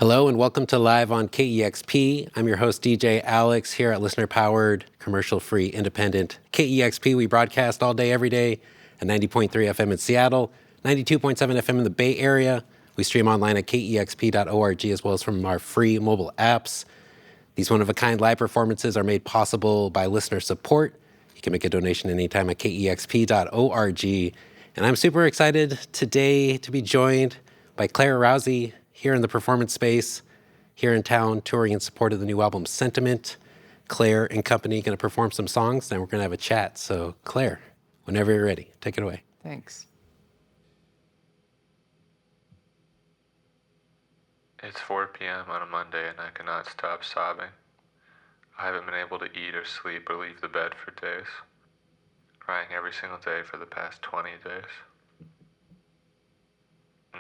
Hello and welcome to Live on KEXP. I'm your host, DJ Alex, here at listener-powered, commercial-free, independent KEXP. We broadcast all day, every day at 90.3 FM in Seattle, 92.7 FM in the Bay Area. We stream online at kexp.org as well as from our free mobile apps. These one-of-a-kind live performances are made possible by listener support. You can make a donation anytime at kexp.org. And I'm super excited today to be joined by Claire Rousay, here in the performance space, here in town, touring in support of the new album Sentiment. Claire and company going to perform some songs, and we're going to have a chat. So Claire, whenever you're ready, take it away. Thanks. It's 4 p.m. on a Monday and I cannot stop sobbing. I haven't been able to eat or sleep or leave the bed for days. Crying every single day for the past 20 days.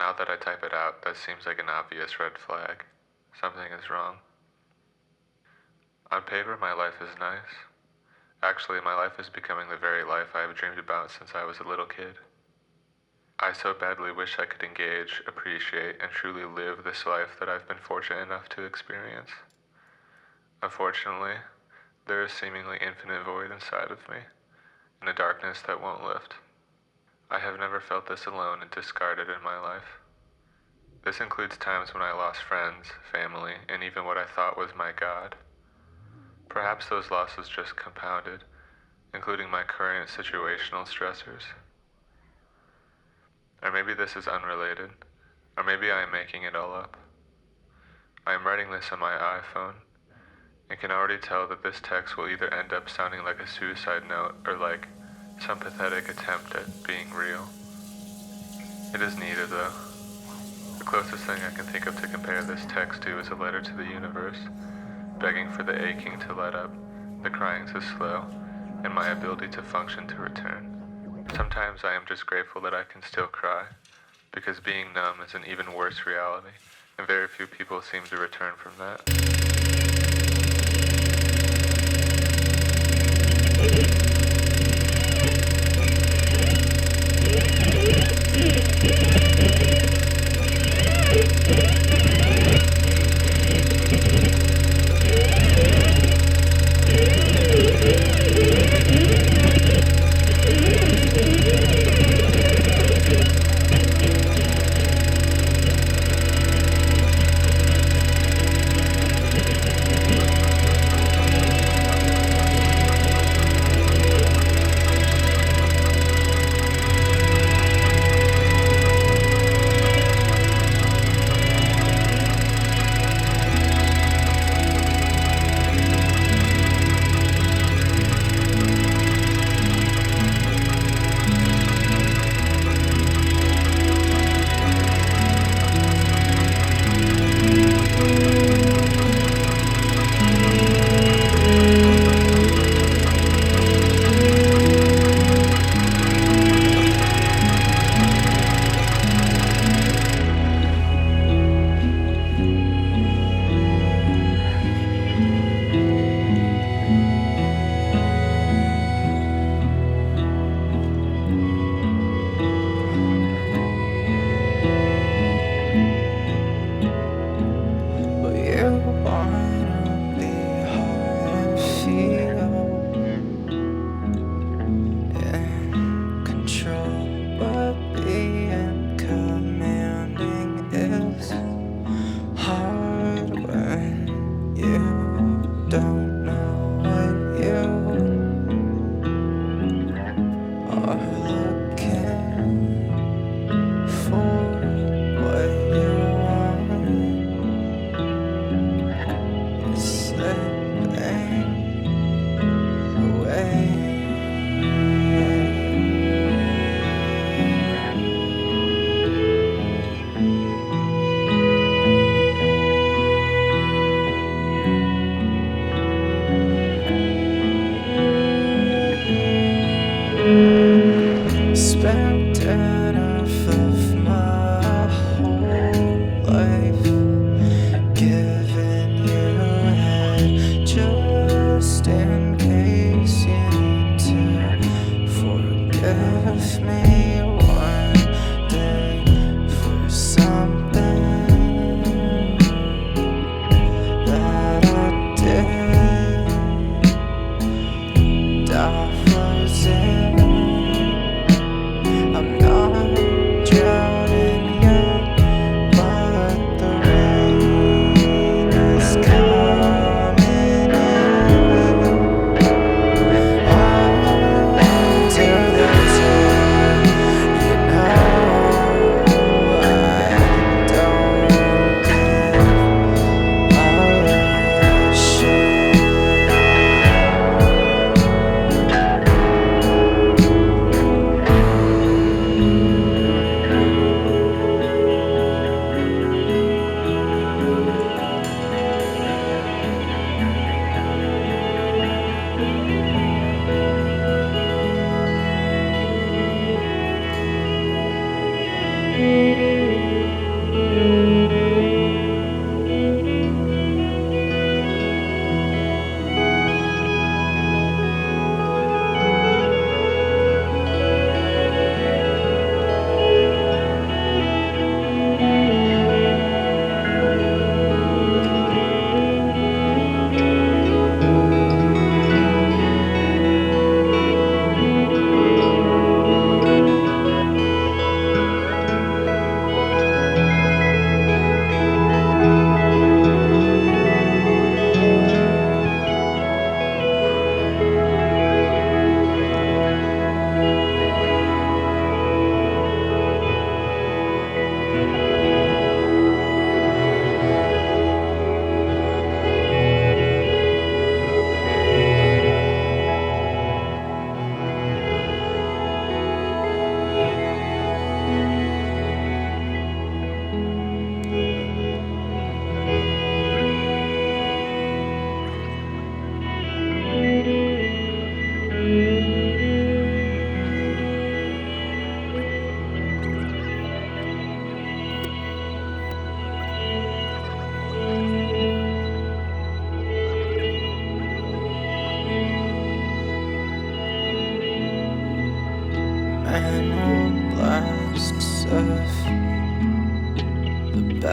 Now that I type it out, that seems like an obvious red flag. Something is wrong. On paper, my life is nice. Actually, my life is becoming the very life I have dreamed about since I was a little kid. I so badly wish I could engage, appreciate, and truly live this life that I've been fortunate enough to experience. Unfortunately, there is seemingly infinite void inside of me, and a darkness that won't lift. I have never felt this alone and discarded in my life. This includes times when I lost friends, family, and even what I thought was my God. Perhaps those losses just compounded, including my current situational stressors. Or maybe this is unrelated, or maybe I am making it all up. I am writing this on my iPhone, and can already tell that this text will either end up sounding like a suicide note or like some pathetic attempt at being real. It is needed though. The closest thing I can think of to compare this text to is a letter to the universe, begging for the aching to let up, the crying to slow, and my ability to function to return. Sometimes I am just grateful that I can still cry, because being numb is an even worse reality, and very few people seem to return from that.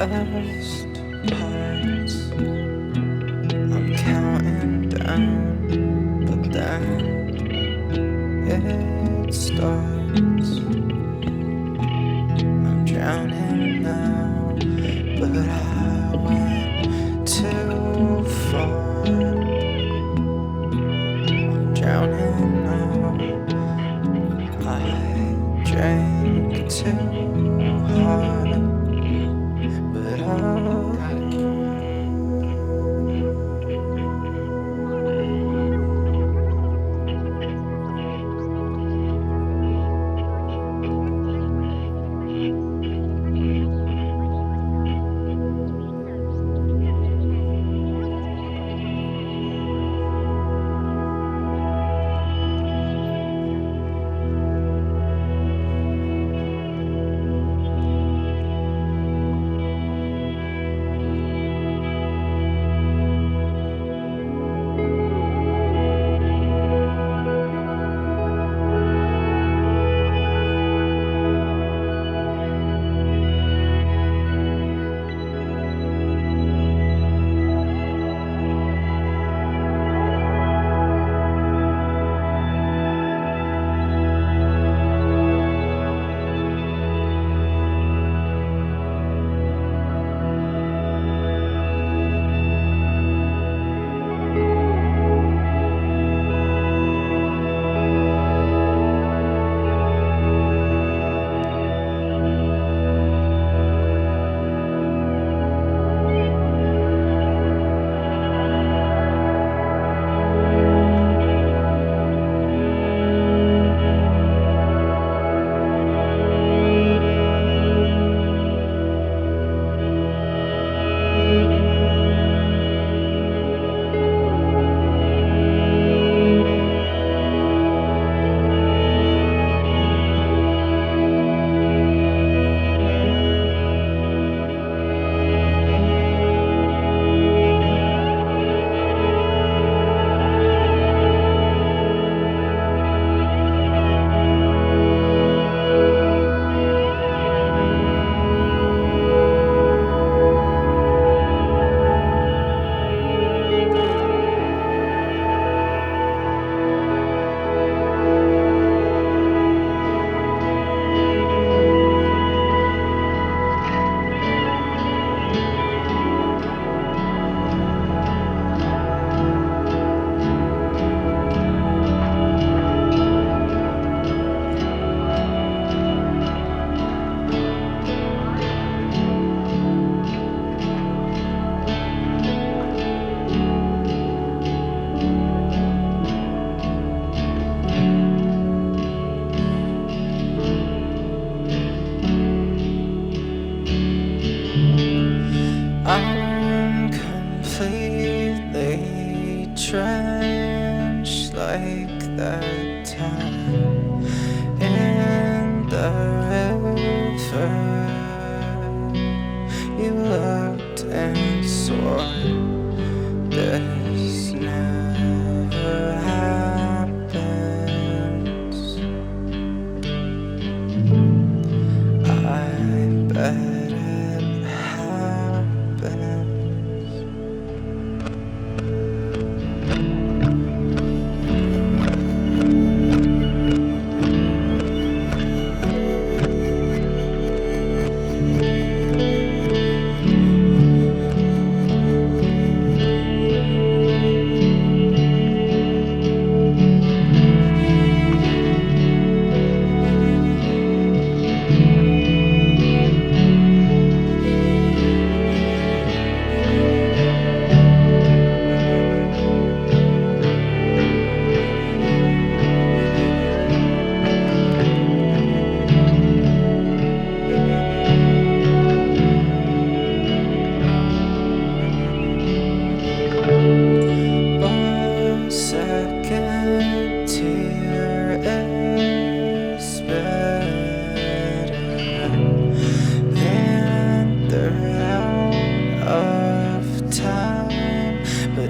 best parts. I'm counting down, but then it starts. I'm drowning now, but I went too far. I'm drowning now, I drank too hard, but I I'm completely drenched like that time in the river. You looked and swore this never happens. I bet it happens.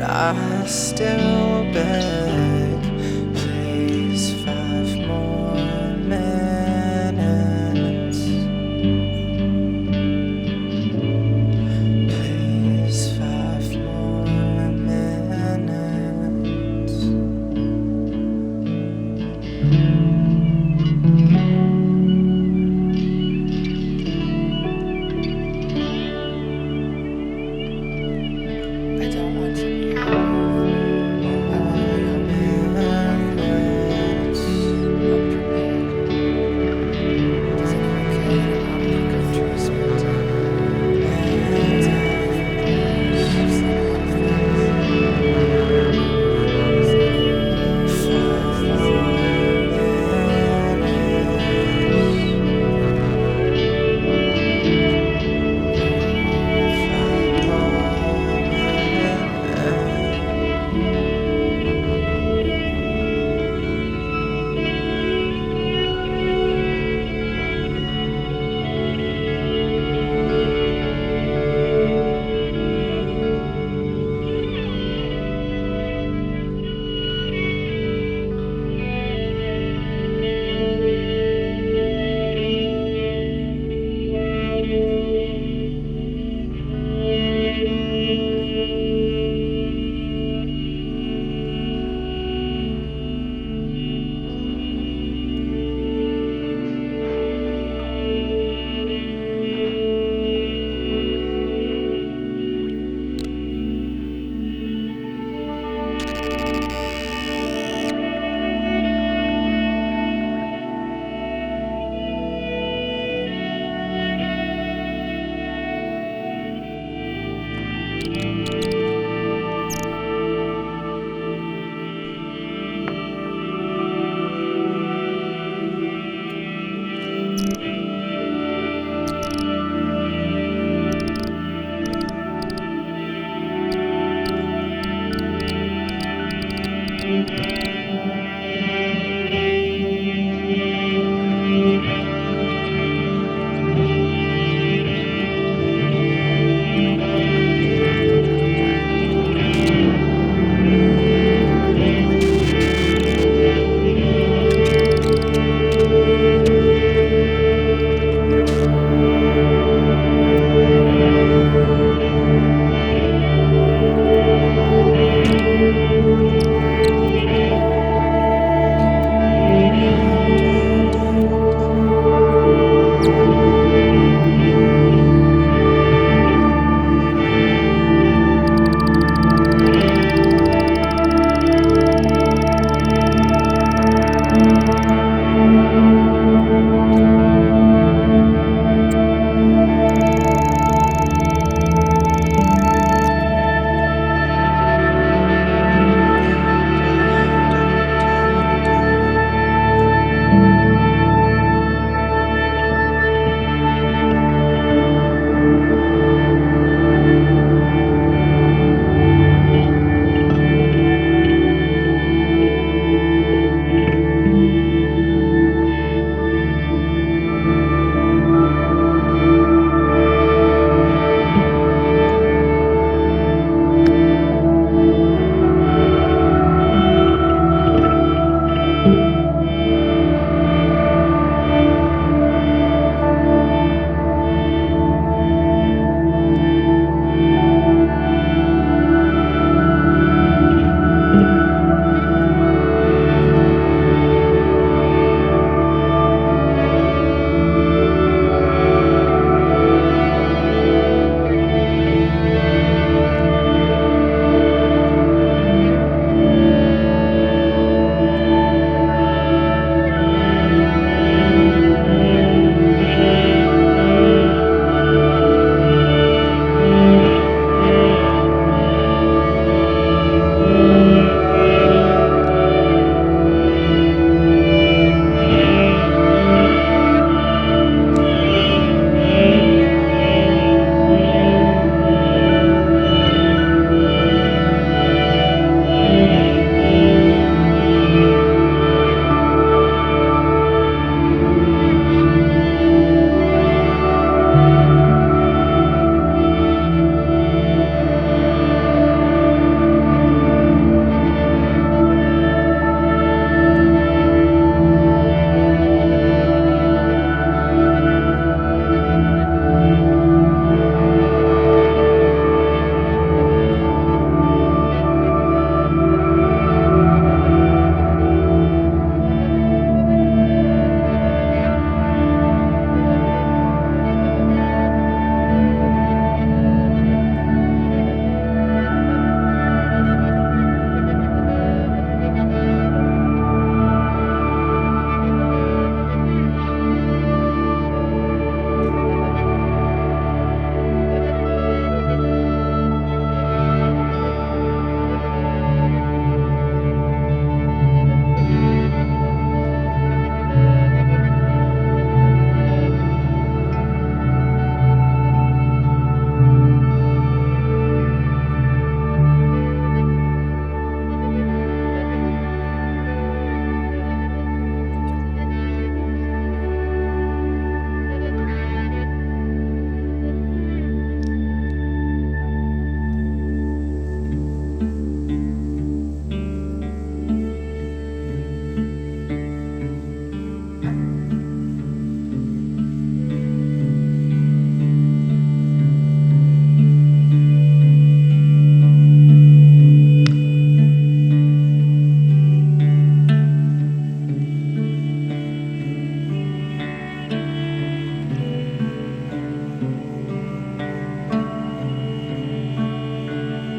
I still beg, please, 5 more minutes.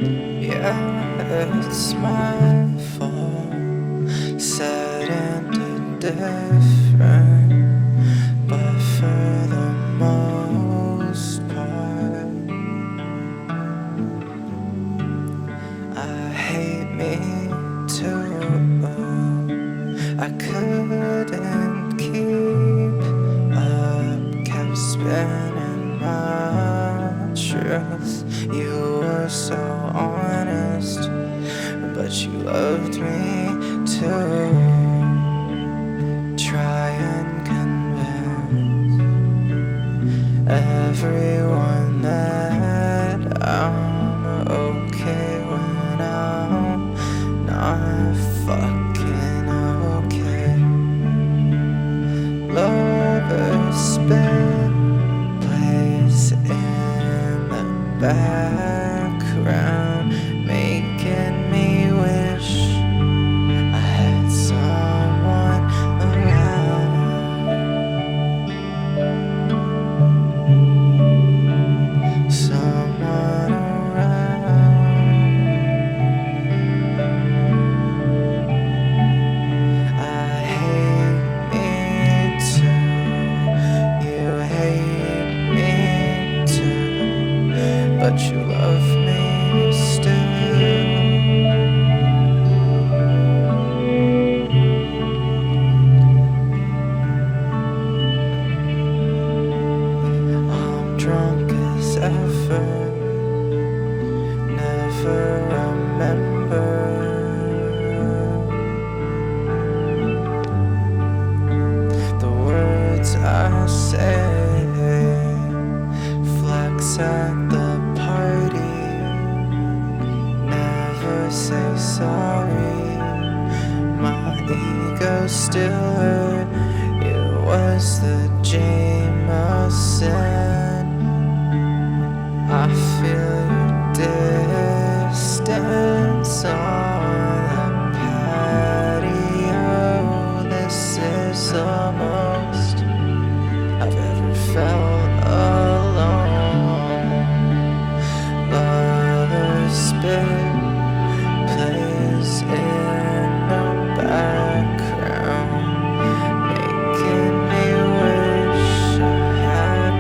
Yeah, it's my fault, sad and indifferent, but for the most part, I hate me too. I couldn't keep up, kept spinning my truth. You were so honest, but you loved me too. Try and convince everyone that I'm okay when I'm not fucking okay. Lover's spin plays in the background, making me wish I had someone around. Someone around. I hate me too. You hate me too. But you love me still. I'm drunk as ever, never remember the words I say. Flex at the party, never say sorry. My ego still hurt. It was the Jameson. I feel your distance on the patio. This is the most I've ever felt alone. Lover's spit plays in the background, making me wish I had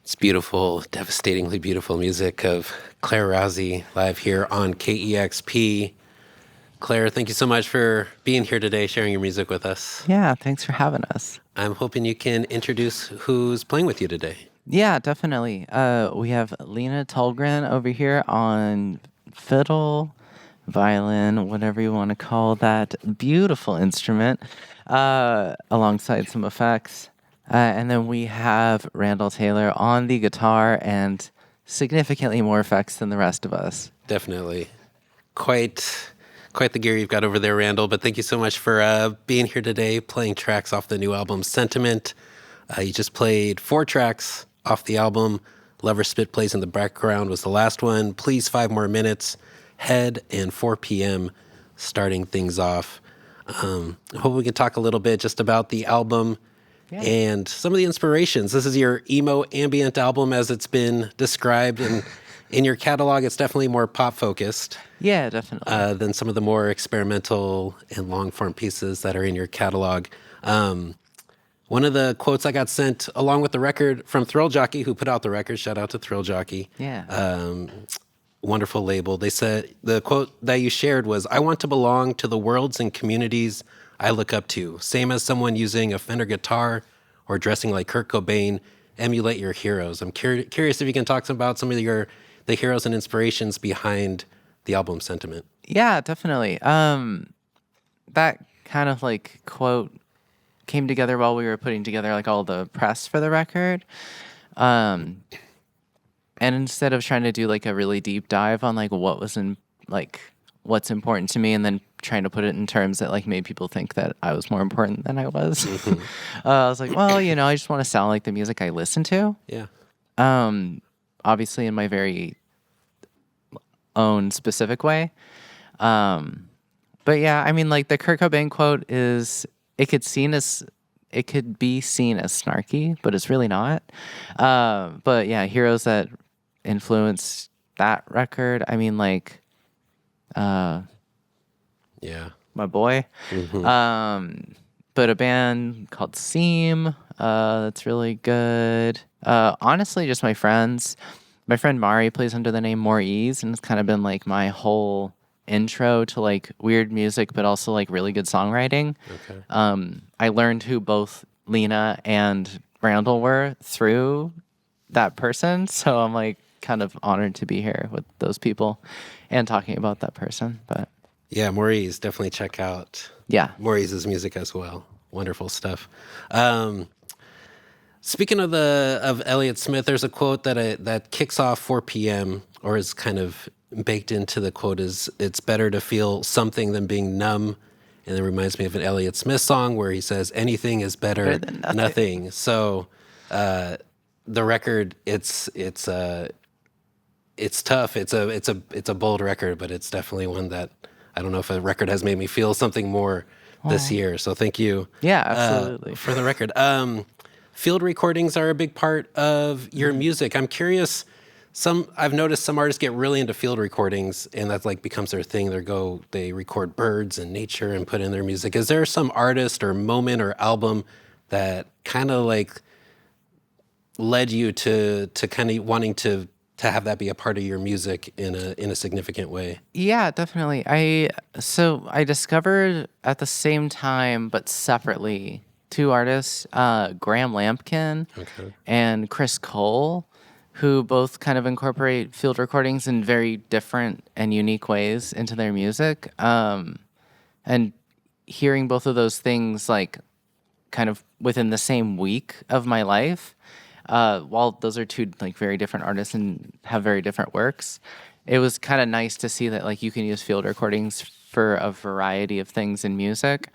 It's beautiful, devastatingly beautiful music of Claire Rousay live here on KEXP. Claire, thank you so much for being here today, sharing your music with us. Yeah, thanks for having us. I'm hoping you can introduce who's playing with you today. Yeah, definitely. We have Lina Tullgren over here on fiddle, violin, whatever you want to call that beautiful instrument, alongside some effects. And then we have Randall Taylor on the guitar and significantly more effects than the rest of us. Definitely. Quite the gear you've got over there, Randall, but thank you so much for being here today, playing tracks off the new album, Sentiment. You just played 4 tracks off the album. Lover Spit Plays in the Background was the last one. Please 5 More Minutes, Head, and 4 p.m. starting things off. I hope we can talk a little bit just about the album and some of the inspirations. This is your emo ambient album as it's been described, and in your catalog, it's definitely more pop-focused. Yeah, definitely. Than some of the more experimental and long-form pieces that are in your catalog. One of the quotes I got sent along with the record from Thrill Jockey, who put out the record, shout out to Thrill Jockey. Yeah. Wonderful label. They said, the quote that you shared was, "I want to belong to the worlds and communities I look up to. Same as someone using a Fender guitar or dressing like Kurt Cobain, emulate your heroes." I'm curious if you can talk about some of the heroes and inspirations behind the album Sentiment. Yeah, definitely. That kind of like quote came together while we were putting together like all the press for the record. And instead of trying to do like a really deep dive on like what was in like what's important to me and then trying to put it in terms that like made people think that I was more important than I was. I was like, well, I just want to sound like the music I listen to. Yeah. Obviously in my very own specific way. But yeah, I mean, like the Kurt Cobain quote is, it could be seen as snarky, but it's really not. But yeah, heroes that influenced that record. I mean, like, Yeah. my boy. But a band called Seam, that's really good. Honestly, just my friends. My friend Mari plays under the name More Ease, and it's kind of been like my whole intro to like weird music, but also like really good songwriting. Okay. I learned who both Lina and Randall were through that person, so I'm like kind of honored to be here with those people and talking about that person. But Yeah, Maurice, definitely check out Maurice's music as well. Wonderful stuff. Speaking of Elliott Smith, there's a quote that kicks off 4 p.m. or is kind of baked into the quote is, "It's better to feel something than being numb." And it reminds me of an Elliott Smith song where he says, "Anything is better than nothing." So the record, it's tough. It's a bold record, but it's definitely one that I don't know if a record has made me feel something more this year. So thank you. Yeah, absolutely. For the record. Field recordings are a big part of your music. I'm curious, I've noticed some artists get really into field recordings and that like becomes their thing. They record birds and nature and put in their music. Is there some artist or moment or album that kind of like led you to kind of wanting to have that be a part of your music in a significant way? Yeah, definitely. I discovered at the same time but separately 2 artists, Graham Lampkin and Chris Cole, who both kind of incorporate field recordings in very different and unique ways into their music. And hearing both of those things like kind of within the same week of my life, while those are 2 like very different artists and have very different works, it was kind of nice to see that like you can use field recordings for a variety of things in music.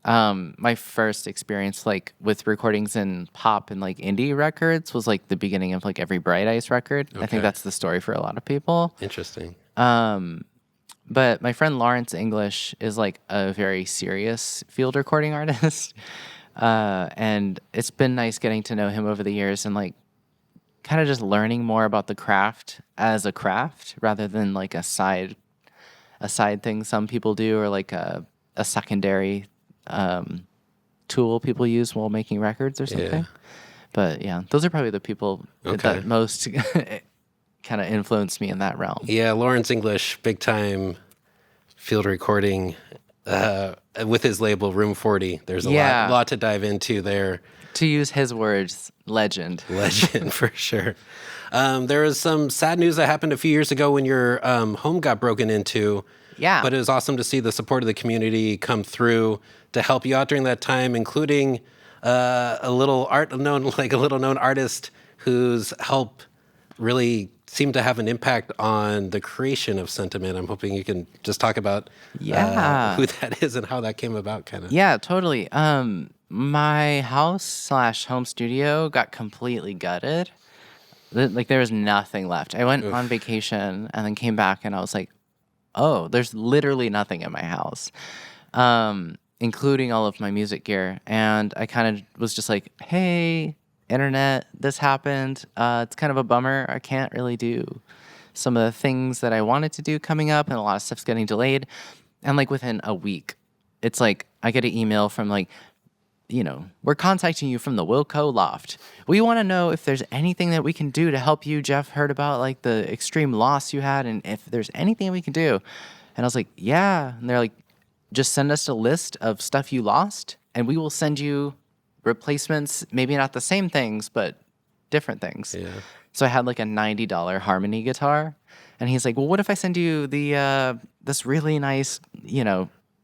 My first experience like with recordings in pop and like indie records was like the beginning of like every Bright Ice record. I think that's the story for a lot of people. Interesting. But my friend Lawrence English is like a very serious field recording artist. And it's been nice getting to know him over the years and like kind of just learning more about the craft as a craft rather than like a side thing some people do or like a secondary tool people use while making records or something. But yeah, those are probably the people Okay. that most kind of influenced me in that realm. Yeah, Lawrence English, big time field recording with his label Room 40. There's a lot to dive into there. To use his words, legend. Legend for sure. There was some sad news that happened a few years ago when your home got broken into. Yeah. But it was awesome to see the support of the community come through to help you out during that time, including a little known artist whose help really seemed to have an impact on the creation of Sentiment. I'm hoping you can just talk about who that is and how that came about, kind of. Yeah, totally. My house/home studio got completely gutted. Like there was nothing left. I went on vacation and then came back and I was like, oh, there's literally nothing in my house, including all of my music gear. And I kind of was just like, hey, internet, this happened. It's kind of a bummer. I can't really do some of the things that I wanted to do coming up, and a lot of stuff's getting delayed. And like within a week, it's like I get an email from like, we're contacting you from the Wilco Loft. We want to know if there's anything that we can do to help you. Jeff heard about like the extreme loss you had, and if there's anything we can do. And I was like, yeah. And they're like, just send us a list of stuff you lost, and we will send you replacements, maybe not the same things, but different things. Yeah. So I had like a $90 harmony guitar, and he's like, well, what if I send you the this really nice,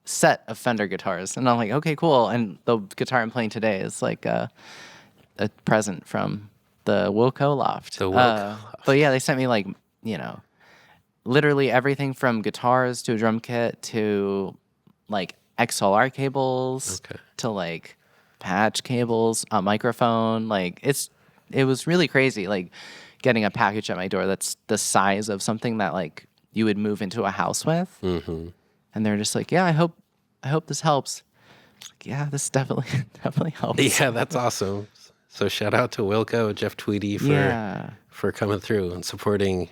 set of Fender guitars? And I'm like, okay, cool. And the guitar I'm playing today is like a present from the Wilco Loft. The Wilco Loft. But yeah, they sent me like, literally everything from guitars to a drum kit to like XLR cables to like patch cables, a microphone. Like it was really crazy. Like getting a package at my door that's the size of something that like you would move into a house with. Mm-hmm. And they're just like, yeah, I hope this helps. Like, yeah, this definitely helps. Yeah, that's awesome. So shout out to Wilco, Jeff Tweedy for coming through and supporting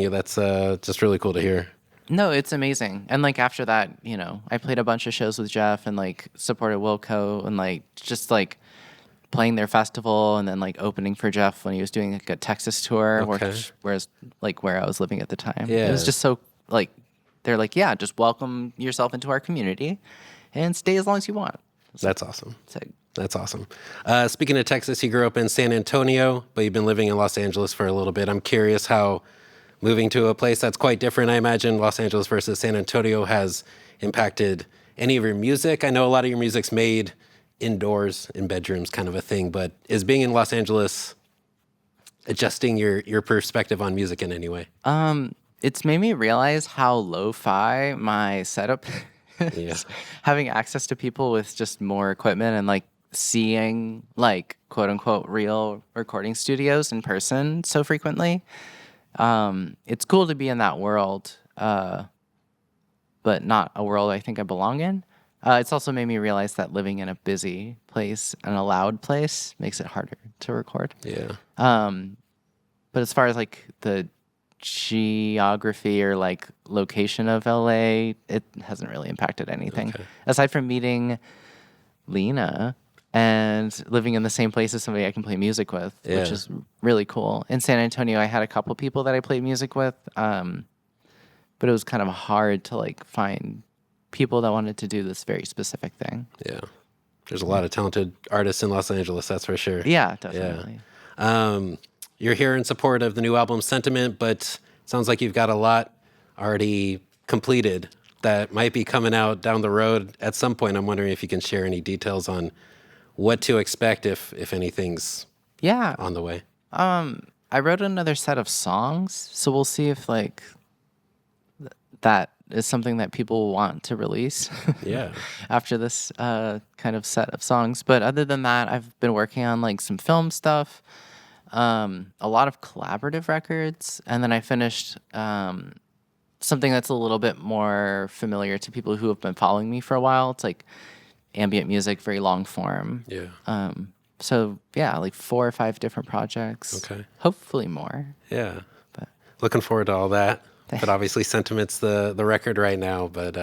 you. That's just really cool to hear. No, it's amazing. And like after that, I played a bunch of shows with Jeff and like supported Wilco and like just like playing their festival and then like opening for Jeff when he was doing like a Texas tour, whereas like where I was living at the time. Yeah. It was just so like, they're like, yeah, just welcome yourself into our community and stay as long as you want. That's awesome. So, that's awesome. Speaking of Texas, you grew up in San Antonio, but you've been living in Los Angeles for a little bit. I'm curious how moving to a place that's quite different, I imagine, Los Angeles versus San Antonio, has impacted any of your music. I know a lot of your music's made indoors, in bedrooms, kind of a thing, but is being in Los Angeles adjusting your perspective on music in any way? It's made me realize how lo-fi my setup is. Yeah. Having access to people with just more equipment and like seeing like quote unquote real recording studios in person so frequently. It's cool to be in that world, but not a world I think I belong in. It's also made me realize that living in a busy place and a loud place makes it harder to record. Yeah. But as far as like the geography or like location of LA, it hasn't really impacted anything. Okay. Aside from meeting Lina and living in the same place as somebody I can play music with, which is really cool. In San Antonio, I had a couple people that I played music with, but it was kind of hard to like find people that wanted to do this very specific thing. Yeah. There's a lot of talented artists in Los Angeles, that's for sure. Yeah, definitely. Yeah. You're here in support of the new album Sentiment, but it sounds like you've got a lot already completed that might be coming out down the road at some point. I'm wondering if you can share any details on what to expect if anything's on the way. I wrote another set of songs, so we'll see if like that is something that people want to release. Yeah. After this kind of set of songs. But other than that, I've been working on like some film stuff, a lot of collaborative records, and then I finished something that's a little bit more familiar to people who have been following me for a while. It's like ambient music, very long form. Yeah. So yeah, like 4 or 5 different projects. Okay. Hopefully more. Yeah. But looking forward to all that. But obviously Sentiment's the record right now. But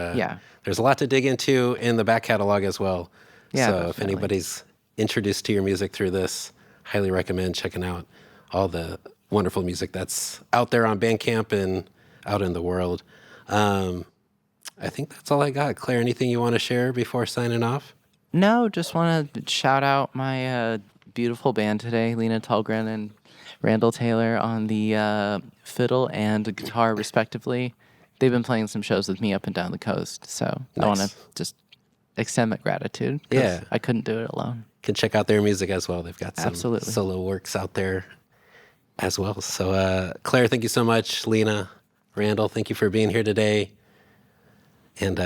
there's a lot to dig into in the back catalog as well. Yeah, So definitely. if anybody's introduced to your music through this, highly recommend checking out all the wonderful music that's out there on Bandcamp and out in the world. I think that's all I got. Claire, anything you want to share before signing off? No, just want to shout out my beautiful band today, Lina Tullgren and Randall Taylor on the fiddle and guitar, respectively. They've been playing some shows with me up and down the coast, so Nice. I want to just extend my gratitude. 'Cause Yeah. I couldn't do it alone. Can check out their music as well. They've got some Absolutely. solo works out there as well. So, Claire, thank you so much. Lina, Randall, thank you for being here today. And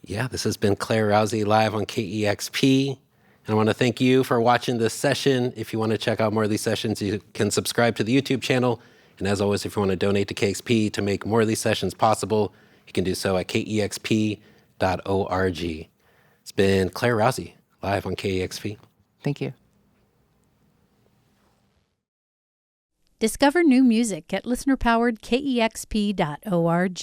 yeah, this has been Claire Rousay live on KEXP. And I want to thank you for watching this session. If you want to check out more of these sessions, you can subscribe to the YouTube channel. And as always, if you want to donate to KEXP to make more of these sessions possible, you can do so at kexp.org. It's been Claire Rousay live on KEXP. Thank you. Discover new music at listener-powered KEXP.org.